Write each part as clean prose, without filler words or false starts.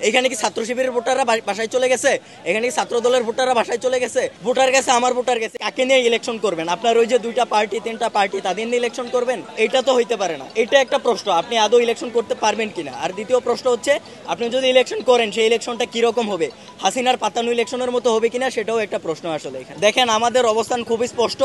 এখানে কি ছাত্র শিবিরের ভোটাররা বাসায় চলে গেছে? এখানে কি ছাত্র দলের ভোটাররা বাসায় চলে গেছে? ভোটার গেছে, আমার ভোটার গেছে, কাকে নিয়ে ইলেকশন করবেন? আপনার ওই যে 2টা পার্টি 3টা পার্টি তাদের নিয়ে ইলেকশন করবেন? এটা তো হইতে পারে না। এটা একটা প্রশ্ন, আপনি আদৌ ইলেকশন করতে পারবেন কিনা। আর দ্বিতীয় প্রশ্ন হচ্ছে, আপনি যদি ইলেকশন করেন সেই ইলেকশনটা কিরকম হবে? হাসিনার পাতানো ইলেকশনের মতো হবে কিনা, সেটাও একটা প্রশ্ন আসলে। এখানে দেখেন, আমাদের অবস্থান খুবই স্পষ্ট,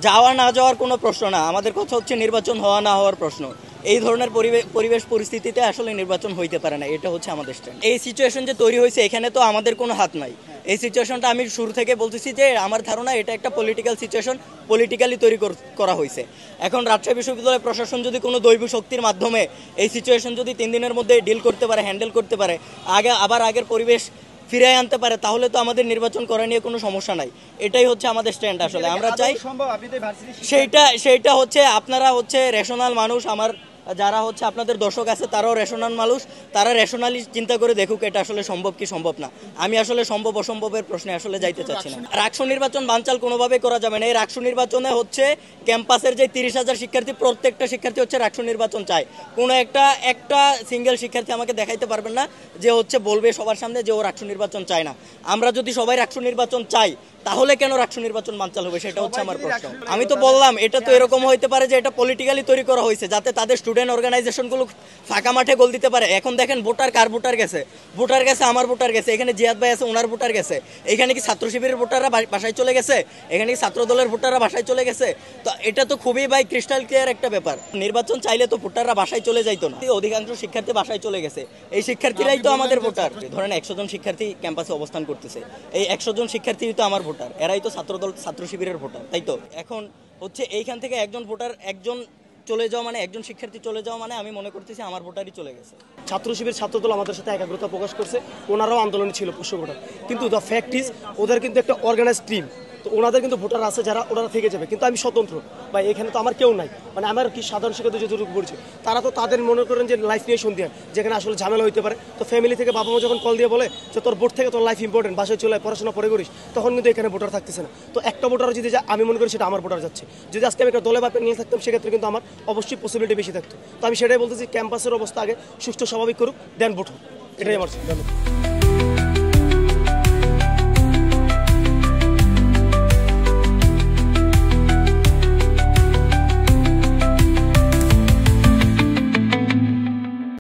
যাওয়া না যাওয়ার কোনো প্রশ্ন না। আমাদের কথা হচ্ছে নির্বাচন হওয়া না হওয়ার প্রশ্ন। এই ধরনের পরিবেশ পরিস্থিতিতে আসলে নির্বাচন হইতে পারে না, এটা হচ্ছে আমাদের স্ট্যান্ড। এই সিচুয়েশন যে তৈরি হয়েছে, এখানে তো আমাদের কোনো হাত নাই। এই সিচুয়েশনটা আমি শুরু থেকে বলতেছি যে আমার ধারণা এটা একটা পলিটিক্যাল সিচুয়েশন, পলিটিক্যালি তৈরি করা হয়েছে। এখন রাজশাহী বিশ্ববিদ্যালয় প্রশাসন যদি কোনো দৈব শক্তির মাধ্যমে এই সিচুয়েশন যদি 3 দিনের মধ্যে ডিল করতে পারে, হ্যান্ডেল করতে পারে, আবার আগের পরিবেশ ফিরে আনতে পারে, তাহলে তো আমাদের নির্বাচন করা নিয়ে কোনো সমস্যা নাই। এটাই হচ্ছে আমাদের স্ট্যান্ড আসলে। আমরা চাই সেইটা হচ্ছে, আপনারা হচ্ছে রেশনাল মানুষ, আমার যারা হচ্ছে আপনাদের দর্শক আছে তারাও রেশনাল মানুষ, তারা রেশনালি চিন্তা করে দেখুক এটা আসলে সম্ভব কি সম্ভব না। আমি আসলে সম্ভব অসম্ভবের প্রশ্নে আসলে যাইতে চাচ্ছি না। রাকসু নির্বাচন বানচাল কোনোভাবে করা যাবে না। এই রাকসু নির্বাচনে হচ্ছে ক্যাম্পাসের যে 30,000 শিক্ষার্থী, প্রত্যেকটা শিক্ষার্থী হচ্ছে রাকসু নির্বাচন চায়। কোনো একটা সিঙ্গেল শিক্ষার্থী আমাকে দেখাইতে পারবেন না যে হচ্ছে বলবে সবার সামনে যে ও রাকসু নির্বাচন চায় না। আমরা যদি সবাই রাকসু নির্বাচন চাই, তাহলে কেন রাকসু নির্বাচন বানচাল হবে, সেটা হচ্ছে আমার প্রশ্ন। আমি তো বললাম, এটা তো এরকম হইতে পারে যে এটা পলিটিক্যালি তৈরি করা হয়েছে, যাতে তাদের স্টুডেন্ট অর্গানাইজেশনগুলো ফাঁকা মাঠে গোল দিতে পারে। এখন দেখেন, কার ভোটার গেছে? ভোটার গেছে, আমার ভোটার গেছে। এখানে জিয়াদ ভাই আছে, ওনার ভোটার গেছে। এখানে কি ছাত্র শিবিরের ভোটাররা বাসায় চলে গেছে? এখানে কি ছাত্র দলের ভোটাররা বাসায় চলে গেছে? তো এটা তো খুবই ক্রিস্টাল ক্লিয়ার একটা ব্যাপার। নির্বাচন চাইলে তো ভোটাররা বাসায় চলে যাইতো না। অধিকাংশ শিক্ষার্থী বাসায় চলে গেছে, এই শিক্ষার্থীরাই তো আমাদের ভোটার। ধরেন 100 জন শিক্ষার্থী ক্যাম্পাসে অবস্থান করতেছে, এই 100 জন শিক্ষার্থী তো আমার ভোটার, এরাই তো ছাত্র শিবিরের ভোটার, তাই তো? এখন হচ্ছে এইখান থেকে একজন ভোটার চলে যাওয়া মানে, একজন শিক্ষার্থী চলে যাওয়া মানে, আমি মনে করতেছি আমার ভোটারই চলে গেছে। ছাত্র শিবির ছাত্রদল আমাদের সাথে একাগ্রতা প্রকাশ করছে, ওনারাও আন্দোলনে ছিল পোষ্য ভোটার, কিন্তু দ্য ফ্যাক্ট ইজ ওদের কিন্তু একটা অর্গানাইজড টিম, তো ওনাদের কিন্তু ভোটার আছে যারা ওনারা থেকে যাবে, কিন্তু আমি স্বতন্ত্র বা এখানে তো আমার কেউ নাই, মানে আমার কি সাধারণ শিক্ষার্থী যতটুকু পড়ছে তারা তো তাদের মনে করেন যে লাইফ নিয়ে সন্ধিয়ান, যেখানে আসলে ঝামেলা হইতে পারে। তো ফ্যামিলি থেকে বাবা মা যখন কল দিয়ে বলে যে তোর ভোট থেকে তোর লাইফ ইম্পর্টেন্ট, বাসায় চলে পড়াশোনা পরে করিস, তখন কিন্তু এখানে ভোটার থাকতেছে না। তো একটা ভোটার যদি আমি মনে করি সেটা আমার ভোটার যাচ্ছে। যদি আজকে আমি একটা দলে বাপে নিয়ে থাকতাম, সেক্ষেত্রে কিন্তু আমার অবশ্যই পসিবিলিটি বেশি থাকতো। তো আমি সেটাই বলতেছি, ক্যাম্পাসের অবস্থা আগে সুষ্ঠু স্বাভাবিক করুক, দেন ভোট হোক, এটাই আমার।